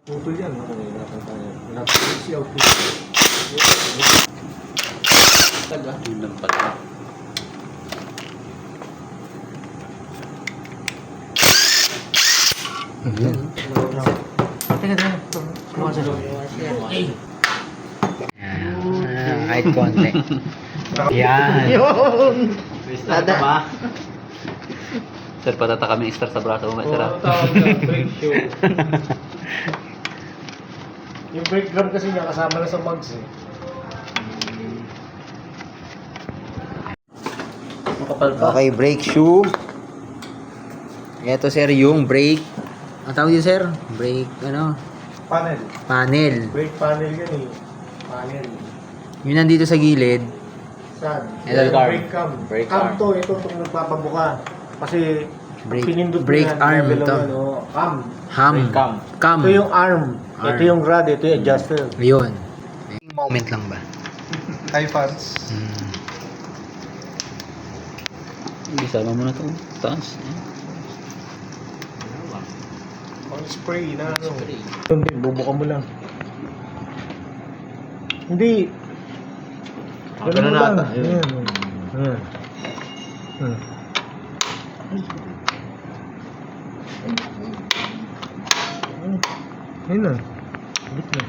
Putol yan, no? Nahihirapan tayo. Nahihirapan siya. Taga. Yun lang pala. Teka, teka. Kumasa lang. Kahit konti. Yan. Yun! Nada ba? Sir, patata kami star sa braso mo, sir. Oo, tawag na brake shoe. Yung brake drum kasi niya kasama na sa mugs eh. Makapal pa. Okay, brake shoe. Ito sir, yung brake. Ang tawag yun sir? Brake, ano? Panel. Panel. Brake panel yan eh. Panel. Yun nandito sa gilid. Saan? Ito, Yung arm. brake cam. Brake Cam arm. to, ito itong nagpapabuka. Kasi Brake- pinindot mo brake yan, arm level to. ng ano, cam. Ham. Brake cam. Cam. Ito yung arm. Arm. Ito yung rod, ito yung adjuster. Yun. Moment lang ba? High fans. Hindi, sama mo na ito. Taas. On spray na ano. Hindi, bubuka mo lang. Hindi. Ganun mo na lang. ata. Yun. Ayan. Ayan. Ayun na. Bit na.